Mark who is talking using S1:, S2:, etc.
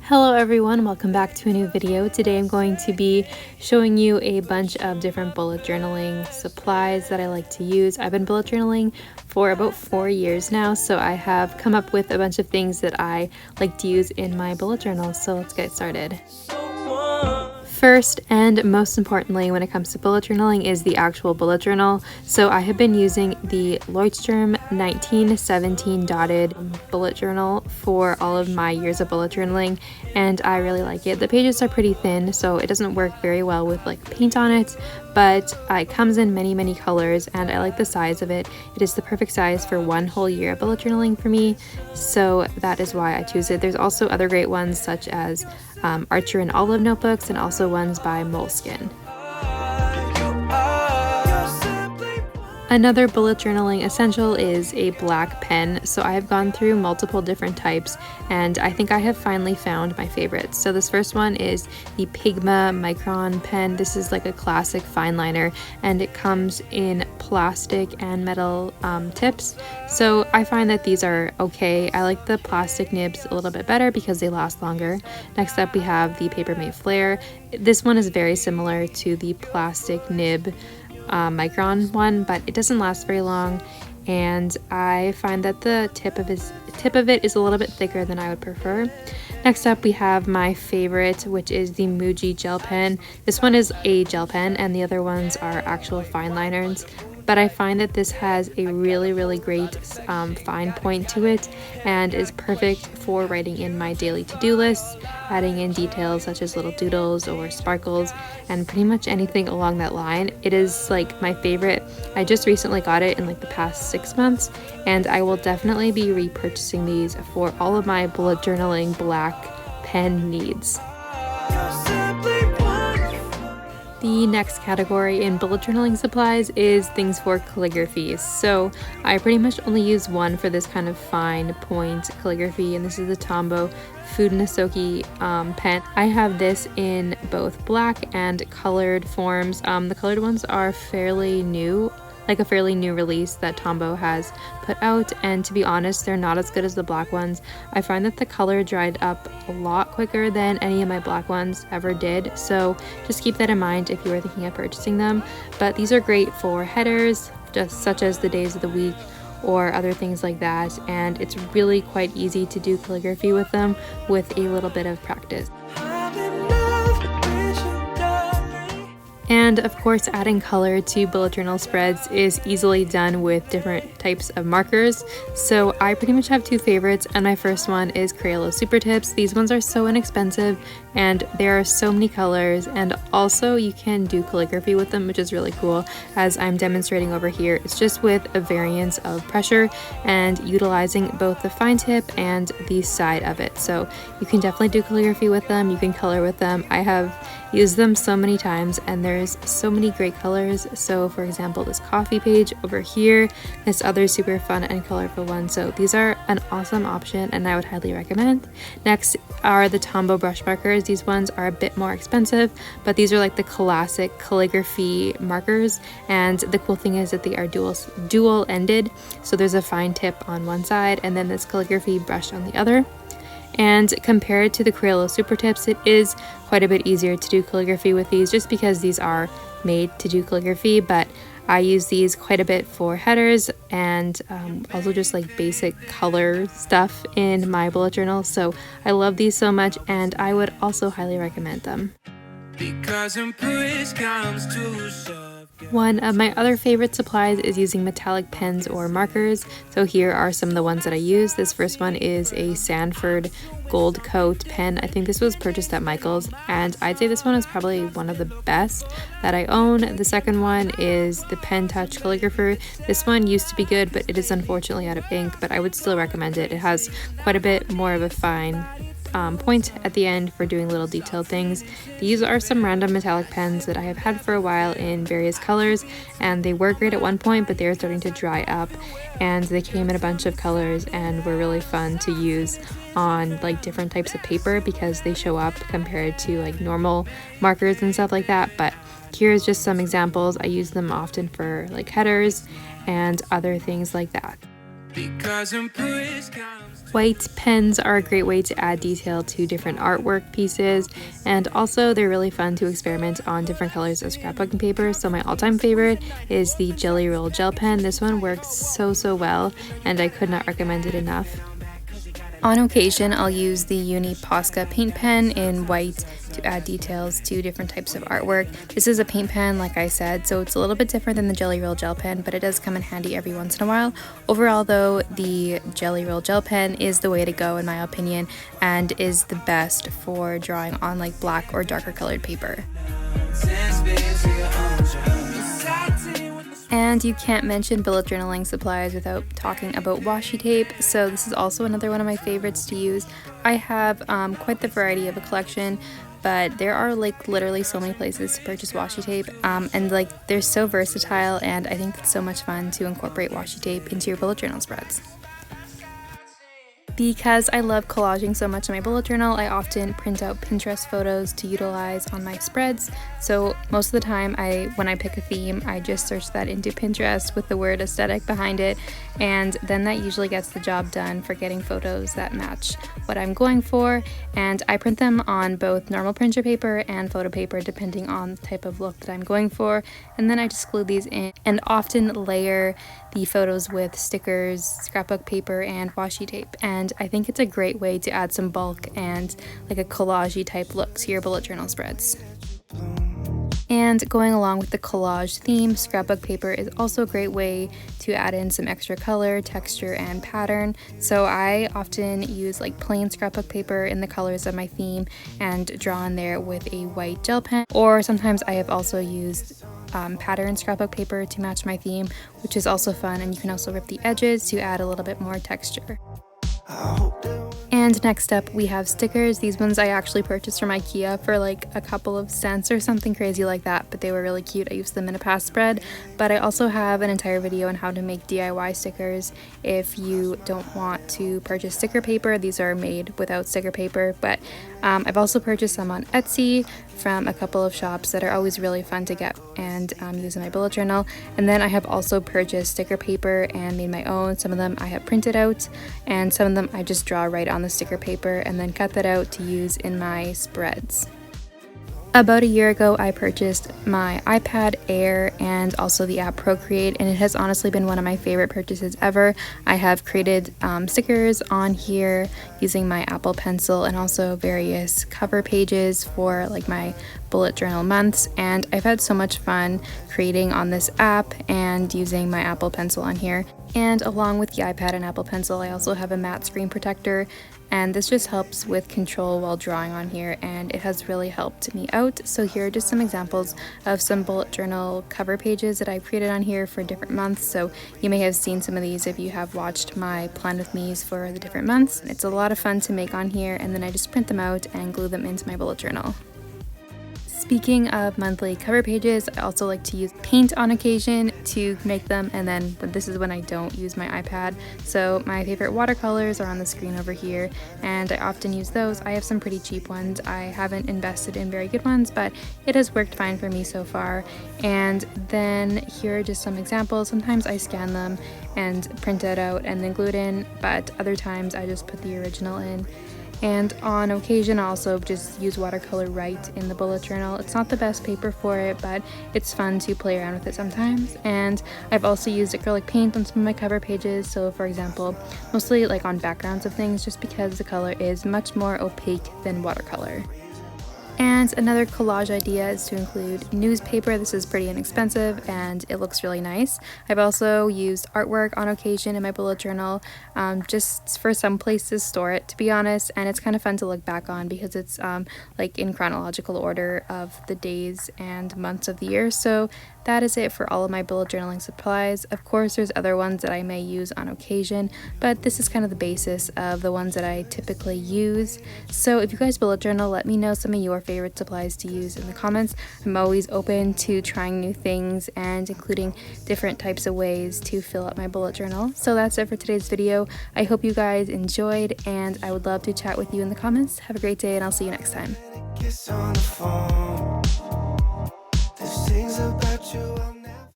S1: Hello everyone, welcome back to a new video. Today I'm going to be showing you a bunch of different bullet journaling supplies that I like to use. I've been bullet journaling for about 4 years now, so I have come up with a bunch of things that I like to use in my bullet journal. So let's get started. First and most importantly when it comes to bullet journaling is the actual bullet journal. So I have been using the Leuchtturm 1917 dotted bullet journal for all of my years of bullet journaling, and I really like it. The pages are pretty thin, so it doesn't work very well with like paint on it, but it comes in many colors and I like the size of it. It is the perfect size for one whole year of bullet journaling for me, so that is why I choose it. There's also other great ones such as Archer and Olive notebooks, and also ones by Moleskine. Another bullet journaling essential is a black pen. So I have gone through multiple different types and I think I have finally found my favorites. So this first one is the Pigma Micron pen. This is like a classic fine liner and it comes in plastic and metal tips. So I find that these are okay. I like the plastic nibs a little bit better because they last longer. Next up we have the Papermate Flare. This one is very similar to the plastic nib Micron one, but it doesn't last very long, and I find that the tip of it is a little bit thicker than I would prefer. Next up we have my favorite, which is the Muji gel pen. This one is a gel pen and the other ones are actual fine liners, but I find that this has a really great fine point to it and is perfect for writing in my daily to-do lists, adding in details such as little doodles or sparkles and pretty much anything along that line. It is like my favorite. I just recently got it in like the past 6 months, and I will definitely be repurchasing these for all of my bullet journaling black pen needs. The next category in bullet journaling supplies is things for calligraphy. So I pretty much only use one for this kind of fine point calligraphy, and this is the Tombow Funasoki pen. I have this in both black and colored forms. The colored ones are fairly new, like a fairly new release that Tombow has put out, and to be honest, they're not as good as the black ones. I find that the color dried up a lot quicker than any of my black ones ever did, so just keep that in mind if you are thinking of purchasing them. But these are great for headers, just such as the days of the week or other things like that, and it's really quite easy to do calligraphy with them with a little bit of practice. And of course, adding color to bullet journal spreads is easily done with different types of markers. So I pretty much have two favorites, and my first one is Crayola Super Tips. These ones are so inexpensive and there are so many colors, and also you can do calligraphy with them, which is really cool, as I'm demonstrating over here. It's just with a variance of pressure and utilizing both the fine tip and the side of it. So you can definitely do calligraphy with them, you can color with them. I have used them so many times and there's so many great colors. So for example, this coffee page over here, this other super fun and colorful one. So these are an awesome option and I would highly recommend. Next are the Tombow brush markers. These ones are a bit more expensive, but these are like the classic calligraphy markers, and the cool thing is that they are dual ended. So there's a fine tip on one side and then this calligraphy brush on the other. And compared to the Crayola Super Tips, it is quite a bit easier to do calligraphy with these just because these are made to do calligraphy, but I use these quite a bit for headers and also just like basic color stuff in my bullet journal. So I love these so much and I would also highly recommend them. Because when push comes to shove. One of my other favorite supplies is using metallic pens or markers. So here are some of the ones that I use. This first one is a Sanford Gold Coat pen. I think this was purchased at Michael's, and I'd say this one is probably one of the best that I own. The second one is the Pen Touch Calligrapher. This one used to be good, but it is unfortunately out of ink, but I would still recommend it. It has quite a bit more of a fine point at the end for doing little detailed things. These are some random metallic pens that I have had for a while in various colors, and they were great at one point, but they're starting to dry up, and they came in a bunch of colors and were really fun to use on like different types of paper because they show up compared to like normal markers and stuff like that. But here's just some examples. I use them often for like headers and other things like that. Because when push comes White pens are a great way to add detail to different artwork pieces, and also they're really fun to experiment on different colors of scrapbooking paper. So my all-time favorite is the Jelly Roll gel pen. This one works so well, and I could not recommend it enough. On occasion, I'll use the Uni Posca paint pen in white to add details to different types of artwork. This is a paint pen, like I said, so it's a little bit different than the Jelly Roll gel pen, but it does come in handy every once in a while. Overall though, the Jelly Roll gel pen is the way to go in my opinion, and is the best for drawing on like black or darker colored paper. And you can't mention bullet journaling supplies without talking about washi tape, so this is also another one of my favorites to use. I have quite the variety of a collection, but there are like literally so many places to purchase washi tape, and like they're so versatile, and I think it's so much fun to incorporate washi tape into your bullet journal spreads. Because I love collaging so much in my bullet journal, I often print out Pinterest photos to utilize on my spreads. So most of the time when I pick a theme, I just search that into Pinterest with the word aesthetic behind it, and then that usually gets the job done for getting photos that match what I'm going for. And I print them on both normal printer paper and photo paper depending on the type of look that I'm going for, and then I just glue these in and often layer the photos with stickers, scrapbook paper, and washi tape. And I think it's a great way to add some bulk and like a collage-type look to your bullet journal spreads. And going along with the collage theme, scrapbook paper is also a great way to add in some extra color, texture, and pattern. So I often use like plain scrapbook paper in the colors of my theme and draw in there with a white gel pen, or sometimes I have also used pattern scrapbook paper to match my theme, which is also fun, and you can also rip the edges to add a little bit more texture. And next up we have stickers. These ones I actually purchased from IKEA for like a couple of cents or something crazy like that, but they were really cute. I used them in a past spread, but I also have an entire video on how to make DIY stickers if you don't want to purchase sticker paper. These are made without sticker paper, but I've also purchased some on Etsy from a couple of shops that are always really fun to get and use in my bullet journal. And then I have also purchased sticker paper and made my own. Some of them I have printed out, and some of them I just draw right on the sticker paper and then cut that out to use in my spreads. About a year ago, I purchased my iPad Air and also the app Procreate, and it has honestly been one of my favorite purchases ever. I have created stickers on here using my Apple Pencil and also various cover pages for like my bullet journal months, and I've had so much fun creating on this app and using my Apple Pencil on here. And along with the iPad and Apple Pencil, I also have a matte screen protector, and this just helps with control while drawing on here, and it has really helped me out. So here are just some examples of some bullet journal cover pages that I've created on here for different months. So you may have seen some of these if you have watched my Plan With Me's for the different months. It's a lot of fun to make on here, and then I just print them out and glue them into my bullet journal. Speaking of monthly cover pages, I also like to use paint on occasion to make them, and then this is when I don't use my iPad. So my favorite watercolors are on the screen over here, and I often use those. I have some pretty cheap ones. I haven't invested in very good ones, but it has worked fine for me so far. And then here are just some examples. Sometimes I scan them and print it out and then glue it in, but other times I just put the original in. And on occasion I also just use watercolor right in the bullet journal. It's not the best paper for it, but it's fun to play around with it sometimes. And I've also used acrylic paint on some of my cover pages, so for example mostly like on backgrounds of things, just because the color is much more opaque than watercolor. And another collage idea is to include newspaper. This is pretty inexpensive and it looks really nice. I've also used artwork on occasion in my bullet journal, just for some place to store it, to be honest, and it's kind of fun to look back on because it's like in chronological order of the days and months of the year. So that is it for all of my bullet journaling supplies. Of course, there's other ones that I may use on occasion, but this is kind of the basis of the ones that I typically use. So if you guys bullet journal, let me know some of your favorite supplies to use in the comments. I'm always open to trying new things and including different types of ways to fill up my bullet journal. So that's it for today's video. I hope you guys enjoyed, and I would love to chat with you in the comments. Have a great day, and I'll see you next time.